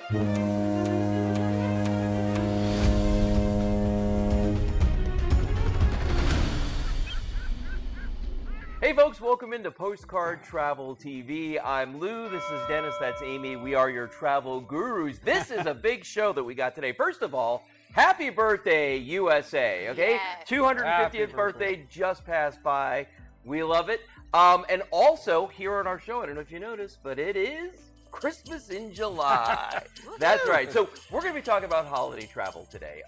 Hey folks, welcome into Postcard Travel TV. I'm Lou, this is Dennis, that's Amy. We are your travel gurus. This is a big show that we got today. First of all, happy birthday, USA, okay? Yes. 250th birthday just passed by. We love it. And also, here on our show, I don't know if you noticed, but it is Christmas in July. That's right. So we're going to be talking about holiday travel today,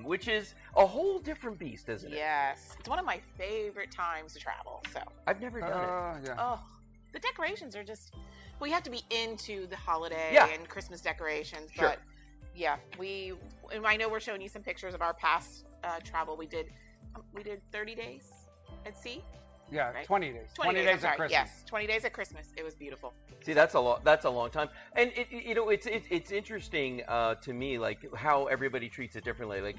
which is a whole different beast, isn't it? Yes. It's one of my favorite times to travel. So I've never done it. Yeah. Oh, the decorations are just, well, you have to be into the holiday and Christmas decorations. Sure. But yeah, and I know we're showing you some pictures of our past travel. We did 30 days at sea. Yeah, Right? 20 days. 20 days at of Christmas. Yes, 20 days at Christmas. It was beautiful. See, that's a long time, and it's interesting to me, like how everybody treats it differently. Like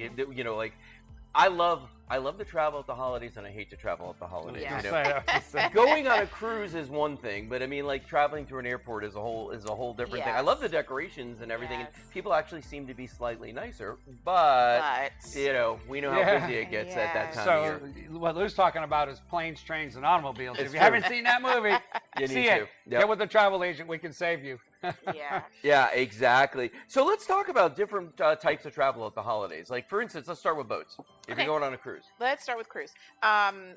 I love to travel at the holidays, and I hate to travel at the holidays. Yes. You know? Going on a cruise is one thing, but I mean, like traveling through an airport is a whole different thing. I love the decorations and everything, and people actually seem to be slightly nicer, but we know how busy it gets at that time of year. So what Lou's talking about is planes, trains, and automobiles. If you haven't seen that movie, You see need it. to. Yep. Get with a travel agent. We can save you. Yeah. Yeah, exactly. So let's talk about different types of travel at the holidays. Like, for instance, let's start with boats. If Okay. you're going on a cruise. Let's start with cruise.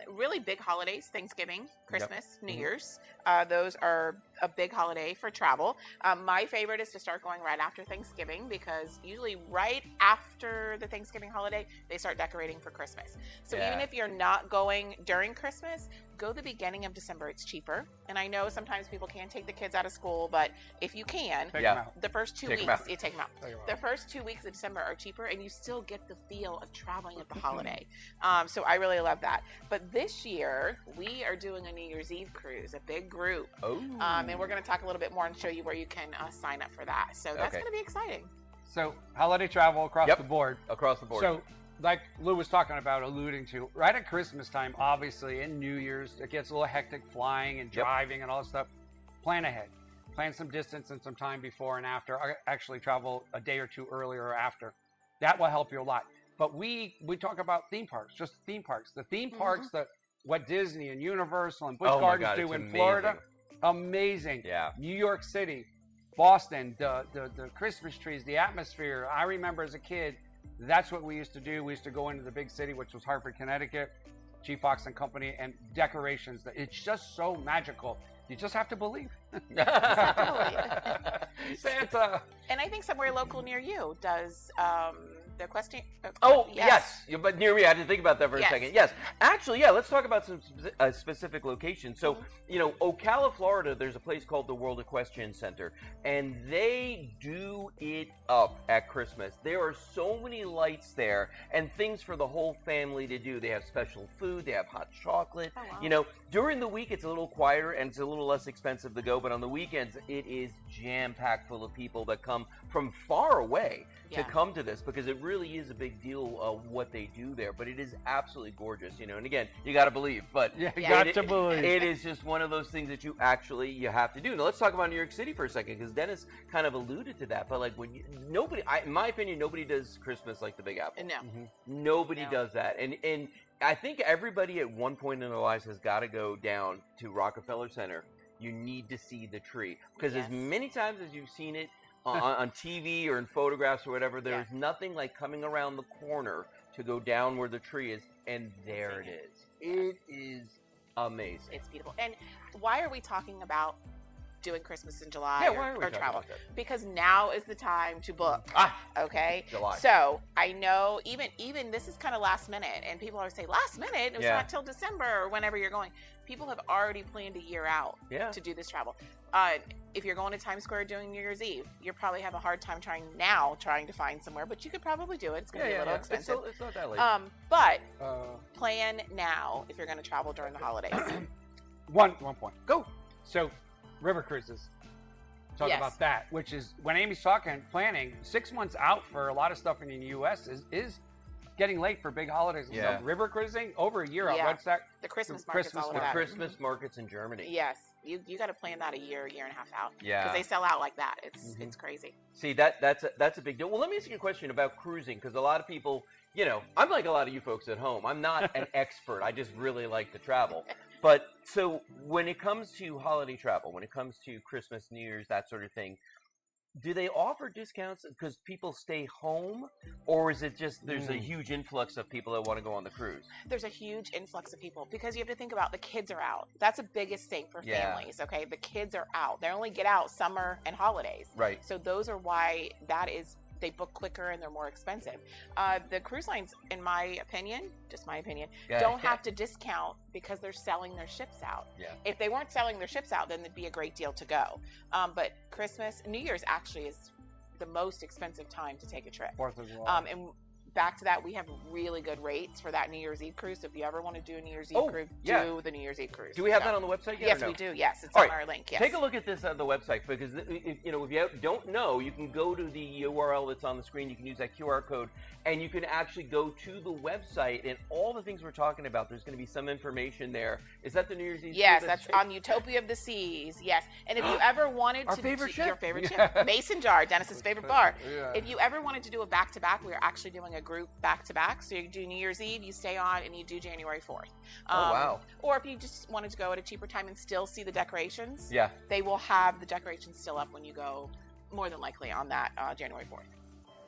Really big holidays, Thanksgiving, Christmas, New Year's. Those are a big holiday for travel. My favorite is to start going right after Thanksgiving because usually right after the Thanksgiving holiday, they start decorating for Christmas. So even if you're not going during Christmas, go the beginning of December. It's cheaper. And I know sometimes people can't take the kids out of school, but if you can, Take 'em out. the first 2 Take 'em weeks, out. you take them out. Take 'em out. The first 2 weeks of December are cheaper, and you still get the feel of traveling at the holiday. So I really love that. But this year, we are doing a New Year's Eve cruise, a big group. Oh. And we're going to talk a little bit more and show you where you can sign up for that. So that's going to be exciting. So holiday travel across the board. Across the board. So like Lou was talking about, alluding to, right at Christmas time, obviously, in New Year's, it gets a little hectic flying and driving and all that stuff. Plan ahead. Plan some distance and some time before and after. Actually travel a day or two earlier or after. That will help you a lot. But we talk about theme parks, just theme parks. The theme parks that what Disney and Universal and Busch Gardens do in Florida, amazing. Yeah. New York City, Boston, the Christmas trees, the atmosphere. I remember as a kid, that's what we used to do. We used to go into the big city, which was Hartford, Connecticut, G. Fox and Company, and decorations. It's just so magical. You just have to believe. Santa. And I think somewhere local near you does the question. Oh, yes. But near me, I had to think about that for a second. Yes. Actually, let's talk about some specific locations. So, Ocala, Florida, there's a place called the World Equestrian Center, and they do it up at Christmas. There are so many lights there and things for the whole family to do. They have special food. They have hot chocolate. Oh, wow. During the week, it's a little quieter and it's a little less expensive to go, but on the weekends, it is jam-packed full of people that come from far away to come to this because it really is a big deal of what they do there. But it is absolutely gorgeous, and again, you got to believe. But you got to believe. It is just one of those things that you have to do. Now let's talk about New York City for a second because Dennis kind of alluded to that. But like in my opinion, nobody does Christmas like the Big Apple. No. Nobody does that, and I think everybody at one point in their lives has got to go down to Rockefeller Center. You need to see the tree because as many times as you've seen it on TV or in photographs or whatever, there's nothing like coming around the corner to go down where the tree is, and there it is. It is amazing. It's beautiful. And why are we talking about doing Christmas in July why are we or talking travel? about that? Because now is the time to book. Okay? July. So I know even this is kind of last minute, and people always say last minute, it's not till December or whenever you're going. People have already planned a year out to do this travel. If you're going to Times Square doing New Year's Eve, you probably have a hard time trying to find somewhere, but you could probably do it. It's going to be a little expensive. It's not that late. But plan now if you're going to travel during the holidays. One point. Go. So, river cruises. Talk about that, which is when Amy's planning 6 months out for a lot of stuff in the U.S. is getting late for big holidays and stuff. River cruising, over a year out. What's that? The Christmas market's all of that. The Christmas markets in Germany. Yes. You got to plan that a year and a half out. Yeah. Because they sell out like that. It's crazy. See, that's a big deal. Well, let me ask you a question about cruising, because a lot of people, I'm like a lot of you folks at home. I'm not an expert. I just really like to travel. But so when it comes to holiday travel, when it comes to Christmas, New Year's, that sort of thing, do they offer discounts because people stay home, or is it just there's a huge influx of people that want to go on the cruise? There's a huge influx of people because you have to think about the kids are out. That's the biggest thing for families, okay? The kids are out. They only get out summer and holidays. Right. So those are why they book quicker and they're more expensive. The cruise lines, in my opinion, just my opinion, don't have to discount because they're selling their ships out. Yeah. If they weren't selling their ships out, then it'd be a great deal to go. But Christmas, New Year's actually is the most expensive time to take a trip. 4th of July. And back to that, we have really good rates for that New Year's Eve cruise. So if you ever want to do a New Year's Eve cruise, do the New Year's Eve cruise. Do we have that on the website yet? Yes, we do. Yes, it's on our link. Yes. Take a look at this on the website, because if you don't know, you can go to the URL that's on the screen. You can use that QR code, and you can actually go to the website, and all the things we're talking about, there's going to be some information there. Is that the New Year's Eve? Yes, that's on Utopia of the Seas. Yes, and if you ever wanted your favorite ship, Mason Jar, Dennis's favorite bar. Yeah. If you ever wanted to do a back-to-back, we are actually doing a group back-to-back. So you do New Year's Eve, you stay on, and you do January 4th. Wow. Or if you just wanted to go at a cheaper time and still see the decorations, yeah, they will have the decorations still up when you go, more than likely on that January 4th.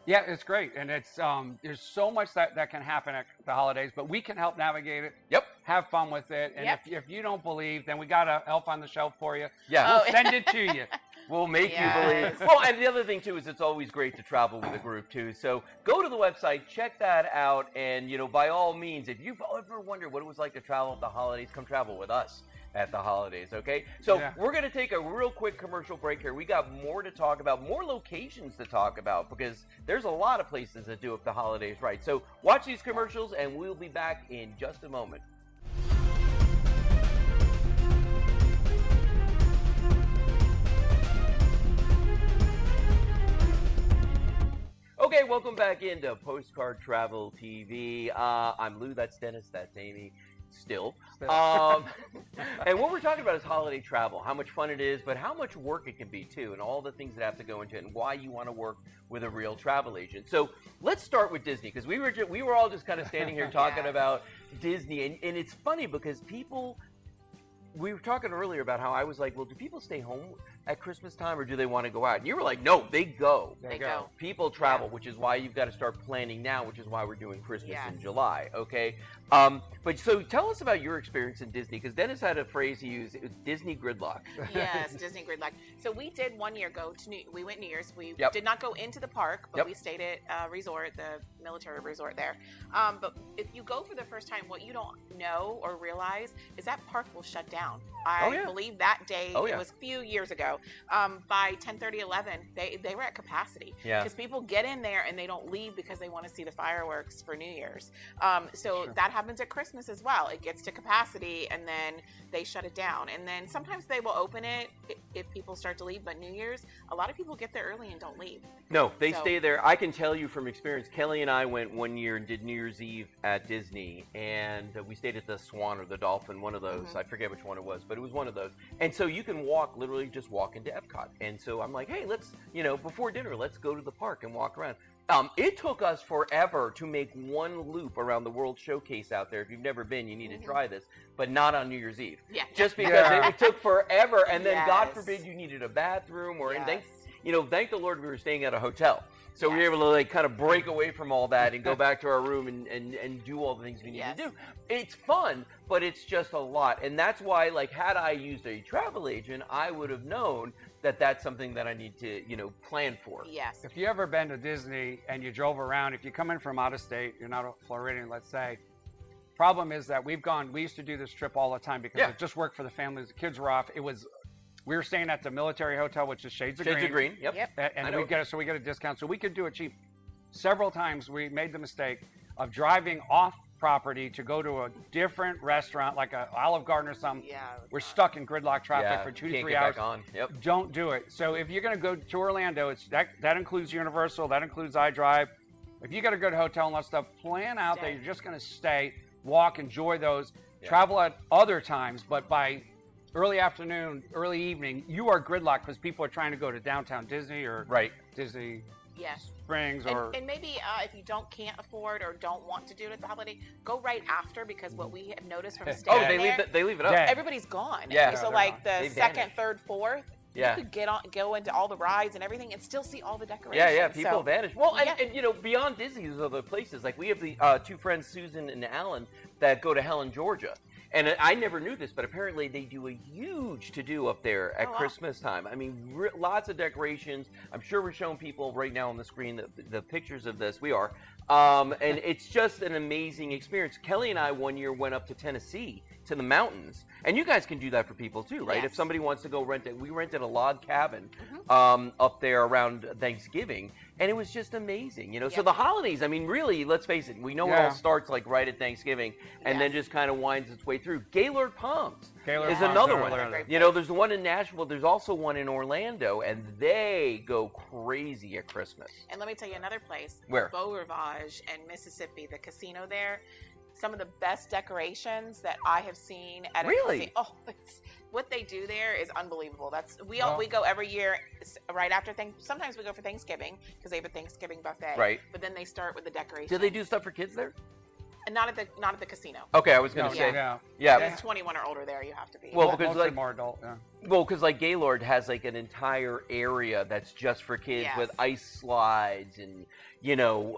Yeah, it's great, and it's there's so much that can happen at the holidays, but we can help navigate it. Yep. Have fun with it, and if you don't believe, then we got a Elf on the Shelf for you. Yeah. We'll send it to you. We'll make you believe. Well, and the other thing, too, is it's always great to travel with a group, too. So go to the website, check that out, and, by all means, if you've ever wondered what it was like to travel at the holidays, come travel with us at the holidays, okay? So we're going to take a real quick commercial break here. We got more to talk about, more locations to talk about, because there's a lot of places that do it the holidays right. So watch these commercials, and we'll be back in just a moment. Okay, welcome back into Postcard Travel TV. I'm Lou, that's Dennis, that's Amy, still. And what we're talking about is holiday travel, how much fun it is, but how much work it can be too, and all the things that have to go into it, and why you want to work with a real travel agent. So let's start with Disney, because we were all just kind of standing here talking about Disney, and it's funny because we were talking earlier about how I was like, well, do people stay home at Christmas time, or do they want to go out? And you were like, no, they go. They go. People travel, which is why you've got to start planning now, which is why we're doing Christmas in July, okay? But so tell us about your experience in Disney, because Dennis had a phrase he used, it was Disney gridlock. Yes, Disney gridlock. So we did 1 year we went New Year's. We did not go into the park, but we stayed at resort, the military resort there. But if you go for the first time, what you don't know or realize is that park will shut down. I believe that day, it was a few years ago, by 10:30, 11, they were at capacity. Because people get in there and they don't leave because they want to see the fireworks for New Year's. That happens at Christmas as well. It gets to capacity and then they shut it down. And then sometimes they will open it if people start to leave. But New Year's, a lot of people get there early and don't leave. No, they stay there. I can tell you from experience, Kelly and I went 1 year and did New Year's Eve at Disney. And we stayed at the Swan or the Dolphin, one of those. I forget which one it was, but it was one of those. And so you can literally just walk into Epcot. And so I'm like, hey, let's, before dinner, let's go to the park and walk around. It took us forever to make one loop around the World Showcase out there. If you've never been, you need to try this, but not on New Year's Eve. Yeah. Just because it took forever, and then God forbid you needed a bathroom, or and thank the Lord we were staying at a hotel. So we were able to kind of break away from all that and go back to our room and do all the things we need to do. It's fun, but it's just a lot. And that's why, had I used a travel agent, I would have known that that's something that I need to, plan for. Yes. If you ever been to Disney and you drove around, if you come in from out of state, you're not a Floridian, let's say, problem is that we used to do this trip all the time because it just worked for the families. The kids were off. We were staying at the military hotel, which is Shades of Green. Yep. And we get a discount, so we could do it cheap. Several times we made the mistake of driving off property to go to a different restaurant, like a Olive Garden or something. Yeah, we're stuck in gridlock traffic for 2 to 3 hours. Back on. Yep. Don't do it. So if you're going to go to Orlando, that includes Universal, that includes iDrive. If you got a good hotel and all that stuff, plan out that Stay. you're just going to stay, walk, enjoy those, travel at other times, but by early afternoon, early evening, you are gridlocked because people are trying to go to downtown Disney or Disney Yes. Springs or and maybe if you can't afford or don't want to do it at the holiday, go right after, because what we have noticed from staying they leave it up. Yeah. everybody's gone. Yeah. So they're like gone. the They second, vanish. third, fourth, Yeah. you could go into all the rides and everything and still see all the decorations. Yeah, people So, vanish. Well, Yeah. and you know, beyond Disney, there's other places. Like we have the two friends, Susan and Alan, that go to Helen, Georgia. And I never knew this, but apparently they do a huge to-do up there at Oh, wow. Christmas time. I mean, lots of decorations. I'm sure we're showing people right now on the screen the pictures of this. We are. And it's just an amazing experience. Kelly and I one year went up to Tennessee to the mountains. And you guys can do that for people too, right? Yes. If somebody wants to go rent it. We rented a log cabin up there around Thanksgiving. And it was just amazing, you know. So Yeah. the holidays, I mean, really, let's face it, we know it all starts like right at Thanksgiving and then just kind of winds its way through. Gaylord Palms is another one. Great You know, place. there's the one in Nashville. There's also one in Orlando, and they go crazy at Christmas. And let me tell you another place. Where? Beau Rivage in Mississippi, the casino there. Some of the best decorations that I have seen at Really? a casino. Oh, what they do there is unbelievable. We go every year right after sometimes we go for Thanksgiving because they have a Thanksgiving buffet. Right. But then they start with the decorations. Do they do stuff for kids there? And not at the casino. Okay, I was going to say. Yeah. It's 21 or older there. You have to be. Well, because mostly like more adult. Yeah. Well, because like Gaylord has like an entire area that's just for kids Yes. with ice slides and you know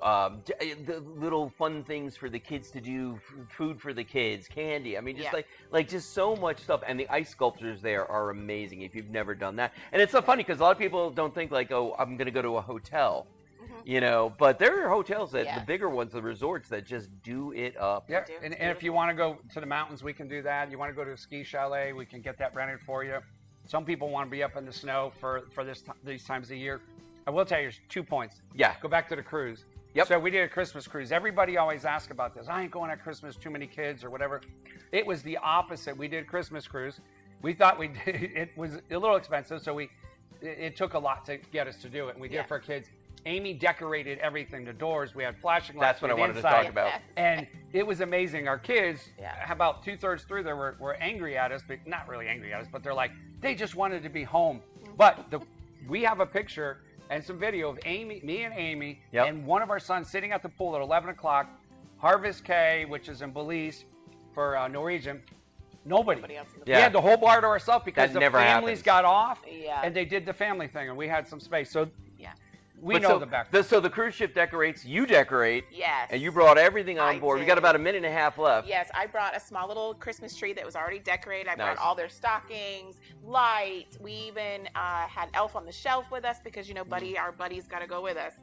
the little fun things for the kids to do, food for the kids, candy. I mean, just like just so much stuff. And the ice sculptures there are amazing if you've never done that. And it's so funny because a lot of people don't think like, oh, I'm going to go to a hotel. You know, but there are hotels that the bigger ones, the resorts that just do it up. Yeah, and if you want to go to the mountains, we can do that. You want to go to a ski chalet, we can get that rented for you. Some people want to be up in the snow for these times of year. I will tell you, there's 2 points. Yeah. Go back to the cruise. Yep. So we did a Christmas cruise. Everybody always asks about this. I ain't going at Christmas, too many kids or whatever. It was the opposite. We did a Christmas cruise. We thought it was a little expensive, so it took a lot to get us to do it, and we did it for our kids. Amy decorated everything, the doors. We had flashing lights. That's what I wanted inside. to talk about. And it was amazing. Our kids, about 2/3 through there, were angry at us, but not really angry at us, but they're like, they just wanted to be home. But we have a picture and some video of me and Amy, and one of our sons sitting at the pool at 11 o'clock, Harvest K, which is in Belize for Norwegian. Nobody else in the pool. We had the whole bar to ourselves because That the never families happens. got off, Yeah. and they did the family thing, and we had some space. So we But know so, the background. So the cruise ship decorates, you decorate, Yes. and you brought everything on I board. We did. got about a minute and a half left. Yes, I brought a small little Christmas tree that was already decorated. I Nice. brought all their stockings, lights. We even had Elf on the Shelf with us because, you know, our buddy's got to go with us.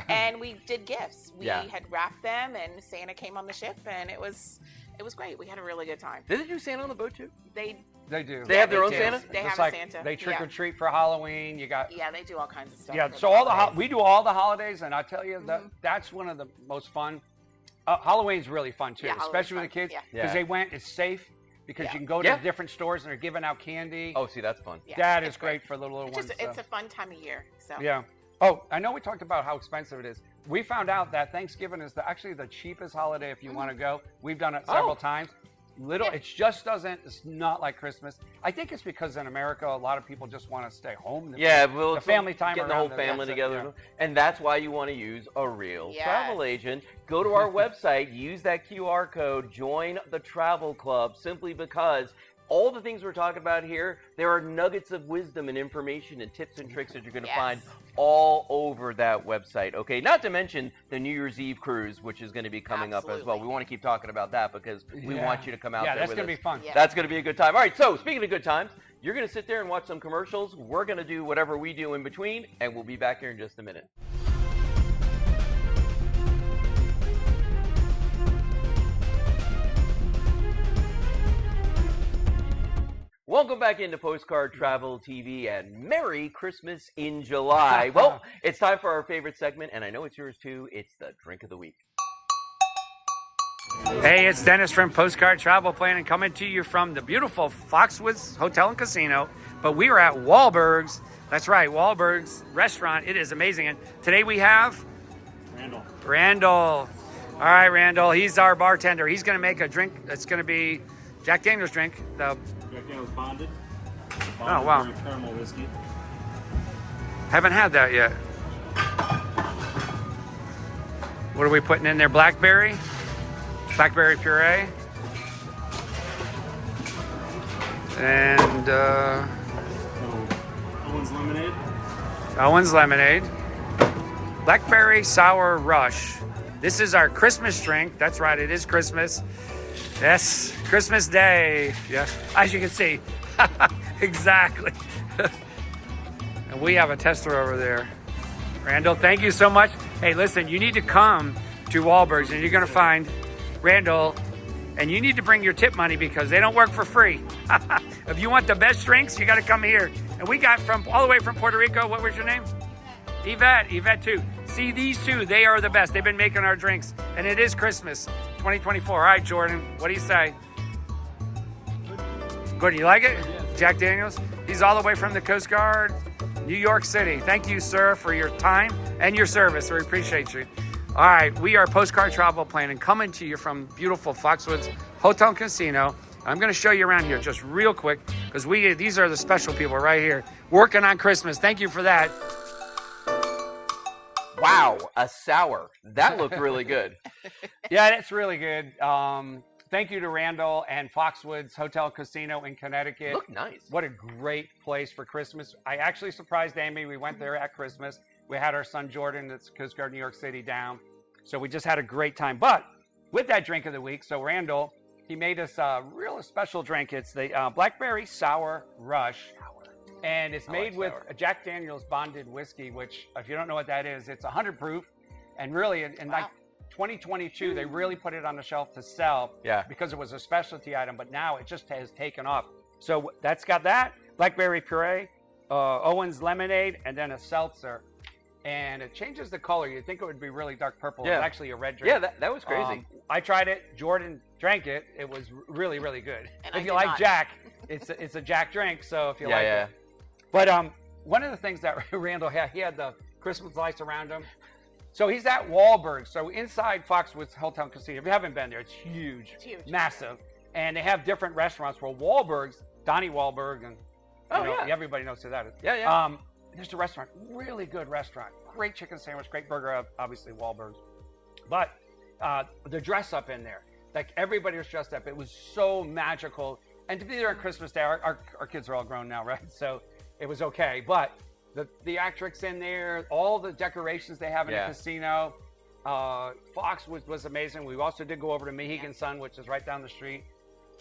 And we did gifts. We had wrapped them, and Santa came on the ship, and it was great. We had a really good time. Did they do Santa on the boat too? They do. They have their own do. Santa? They Just have a like Santa. They trick or treat for Halloween. You got Yeah, they do all kinds of stuff. for So the all holidays. we do all the holidays, and I tell you that's one of the most fun. Halloween's really fun too, Yeah, especially Halloween's with the fun. kids because they went. It's safe because you can go to the different stores and they're giving out candy. Oh, see, that's fun. Yeah, that it's is great for the little ones. It's a fun time of year. So Yeah. Oh, I know we talked about how expensive it is. We found out that Thanksgiving is actually the cheapest holiday if you want to go. We've done it several times. It just doesn't. It's not like Christmas. I think it's because in America, a lot of people just want to stay home. Yeah, well, the family time, getting the whole around family that's it, together, and that's why you want to use a real Yes. travel agent. Go to our website, use that QR code, join the travel club. Simply because all the things we're talking about here, there are nuggets of wisdom and information and tips and tricks that you're going to find all over that website. Okay, not to mention the New Year's Eve cruise, which is going to be coming up as well. We want to keep talking about that because we want you to come out there that's with going to us. be fun. Yeah. That's going to be a good time. All right, so speaking of good times, you're going to sit there and watch some commercials. We're going to do whatever we do in between, and we'll be back here in just a minute. Welcome back into Postcard Travel TV, and Merry Christmas in July. Well, it's time for our favorite segment, and I know it's yours too. It's the Drink of the Week. Hey, it's Dennis from Postcard Travel Planning coming to you from the beautiful Foxwoods Hotel and Casino. But we are at Wahlberg's. That's right, Wahlberg's restaurant. It is amazing. And today we have Randall. All right, Randall. He's our bartender. He's going to make a drink. It's going to be Jack Daniel's drink. Jack Daniel's bonded. Oh, wow. Caramel whiskey. Haven't had that yet. What are we putting in there? Blackberry? Blackberry puree. And Owen's lemonade. Owen's lemonade. Blackberry sour rush. This is our Christmas drink. That's right, it is Christmas. Yes, Christmas Day. Yes, as you can see. Exactly. And we have a tester over there. Randall, thank you so much. Hey, listen, you need to come to Wahlberg's and you're going to find Randall, and you need to bring your tip money because they don't work for free. If you want the best drinks, you got to come here. And we got from all the way from Puerto Rico. What was your name? Yvette too. See, these two, they are the best. They've been making our drinks, and it is Christmas 2024. All right, Jordan, what do you say? Good, you like it? Jack Daniels? He's all the way from the Coast Guard, New York City. Thank you, sir, for your time and your service. We appreciate you. All right, we are Postcard Travel Planning, coming to you from beautiful Foxwoods Hotel and Casino. I'm going to show you around here just real quick because these are the special people right here working on Christmas. Thank you for that. Wow, a sour. That looked really good. Yeah, that's really good. Thank you to Randall and Foxwoods Hotel Casino in Connecticut. Look nice. What a great place for Christmas. I actually surprised Amy. We went there at Christmas. We had our son Jordan, that's Coast Guard New York City, down. So we just had a great time. But with that drink of the week, so Randall, he made us a real special drink. It's the Blackberry Sour Rush. And it's made with a Jack Daniel's bonded whiskey, which, if you don't know what that is, it's 100 proof. And really, in like 2022, they really put it on the shelf to sell because it was a specialty item. But now it just has taken off. So that's got that, blackberry puree, Owen's lemonade, and then a seltzer. And it changes the color. You'd think it would be really dark purple. It's actually a red drink. Yeah, that was crazy. I tried it. Jordan drank it. It was really, really good. And if you like Jack, it's a Jack drink. So if you like it. But one of the things that Randall had, he had the Christmas lights around him. So he's at Wahlberg's. So inside Foxwoods Hotel Casino, if you haven't been there, it's huge. It's huge. Massive. And they have different restaurants. Well, Wahlberg's, Donnie Wahlberg, and everybody knows who that is. Yeah. There's a restaurant, really good restaurant. Great chicken sandwich, great burger, obviously Wahlberg's. But the dress up in there, like everybody was dressed up. It was so magical. And to be there on Christmas Day, our kids are all grown now, right? So it was okay. But the theatrics in there, all the decorations they have in the casino, Fox was amazing. We also did go over to Mohegan Sun, which is right down the street.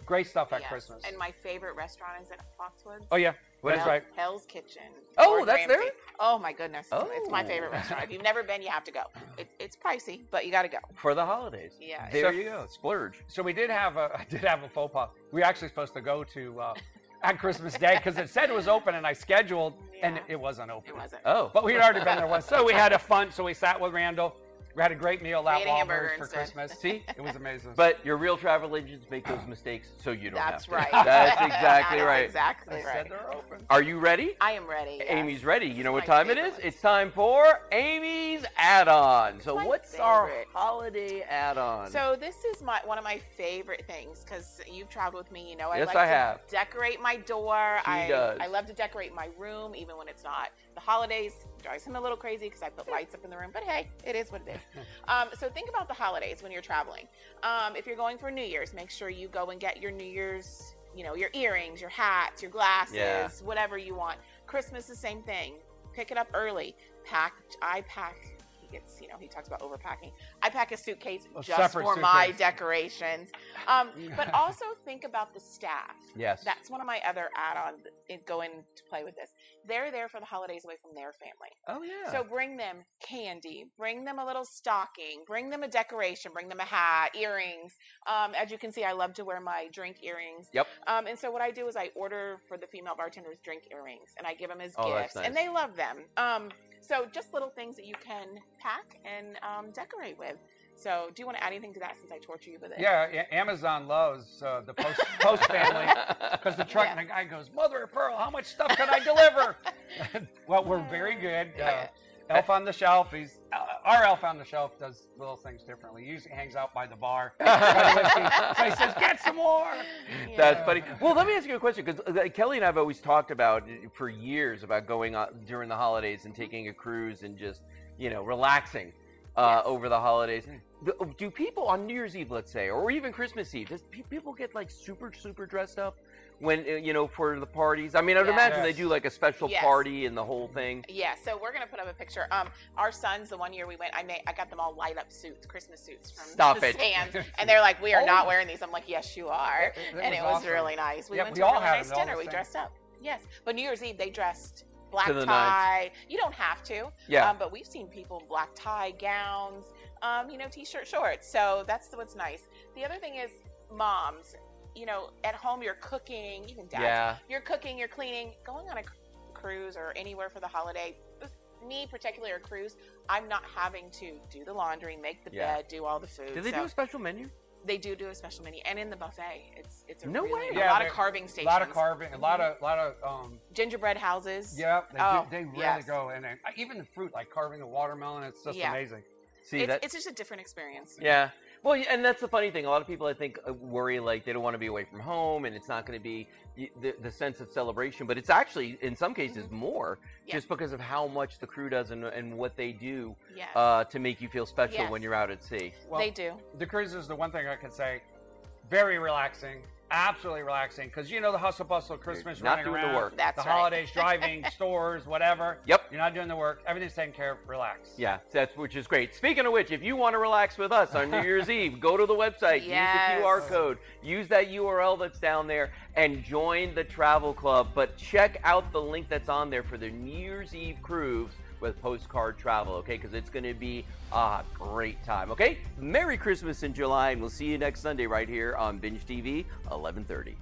Great stuff at Christmas. And my favorite restaurant is at Foxwoods. Oh, yeah. That's right. Hell's Kitchen. Oh, Gordon that's Ramsay. there? Oh, my goodness. Oh. It's my favorite restaurant. If you've never been, you have to go. It's pricey, but you got to go. For the holidays. Yeah. There you go. Splurge. So I did have a faux pas. We were actually supposed to go to at Christmas Day because it said it was open, and I scheduled, and it wasn't open. It wasn't. Oh. But we had already been there once. So we had a fun. So we sat with Randall. We had a great meal at ate a hamburger Wahlberg's for instead. Christmas. See, it was amazing. But your real travel agents make those mistakes so you don't have That's to. right. That's exactly That is right. Exactly They right. said they're open. Are you ready? I am ready. Yes. Amy's ready. You know what My time it is? favorite. It's time for Amy's add-on. So My what's our favorite. holiday add-on? So this is one of my favorite things because you've traveled with me. You know, Yes, like I to have. decorate my door. She does. I love to decorate my room, even when it's not the holidays. Drives him a little crazy because I put lights up in the room, but hey, it is what it is. So think about the holidays when you're traveling. If you're going for New Year's, make sure you go and get your New Year's, your earrings, your hats, your glasses, whatever you want. Christmas, the same thing. Pick it up early. I pack. He talks about overpacking. I pack a suitcase just for my decorations. But also think about the staff. Yes. That's one of my other add-ons going to play with this. They're there for the holidays away from their family. Oh, yeah. So bring them candy, bring them a little stocking, bring them a decoration, bring them a hat, earrings. As you can see, I love to wear my drink earrings. Yep. And so what I do is I order for the female bartenders drink earrings, and I give them as Oh, gifts, that's nice. and they love them. So just little things that you can pack and decorate with. So do you want to add anything to that since I torture you with it? Yeah, Amazon loves the Post family because the truck and the guy goes, "Mother of pearl, how much stuff can I deliver?" Well, we're very good. Elf on the Shelf. Our Elf on the Shelf does little things differently. He usually hangs out by the bar. So he says, "Get some more." Yeah. That's funny. Well, let me ask you a question, because Kelly and I have always talked about for years about going on during the holidays and taking a cruise and just relaxing Yes. over the holidays. Do people on New Year's Eve, let's say, or even Christmas Eve, does people get like super dressed up when for the parties? I mean, I'd Yeah. imagine they Yes. do like a special Yes. party and the whole thing. Yeah, so we're gonna put up a picture. Our sons, the one year we went, I got them all light up suits, Christmas suits from Stop the it. Sam's, and they're like, "We are Oh. not wearing these." I'm like, "Yes, you are," That and it was awesome. really nice. We Yeah, went we to a all really had nice it all dinner. the We same. dressed up. Yes, but New Year's Eve they dressed black To the tie. You don't have to. Yeah. But we've seen people in black tie gowns, t-shirt, shorts. So that's what's nice. The other thing is moms. At home you're cooking, even dads. Yeah. You're cooking, you're cleaning. Going on a cruise or anywhere for the holiday, me particularly, or cruise, I'm not having to do the laundry, make the Yeah. bed, do all the food. Do they So do a special menu? they do a special menu, and in the buffet, it's a No really, way. a Yeah, lot of they- carving A stations, lot of carving, a lot of gingerbread houses. yeah, Oh, they really yes. go, and even the fruit, like carving a watermelon, it's just Yeah. amazing. See It's just a different experience. Yeah. Well, and that's the funny thing. A lot of people, I think, worry like they don't want to be away from home, and it's not going to be the sense of celebration. But it's actually, in some cases, more Yeah. just because of how much the crew does and what they do Yes. to make you feel special Yes. when you're out at sea. Well, They do. The cruise is the one thing I can say, very relaxing, absolutely relaxing, because the hustle bustle, Christmas, not running doing the around, work. That's the right. holidays, driving, stores, whatever. Yep. You're not doing the work. Everything's taken care of. Relax. Yeah, which is great. Speaking of which, if you want to relax with us on New Year's Eve, go to the website, Yes. use the QR code, use that URL that's down there, and join the travel club. But check out the link that's on there for the New Year's Eve cruise with Postcard Travel, okay? Because it's going to be a great time, okay? Merry Christmas in July, and we'll see you next Sunday right here on Binge TV, 11:30.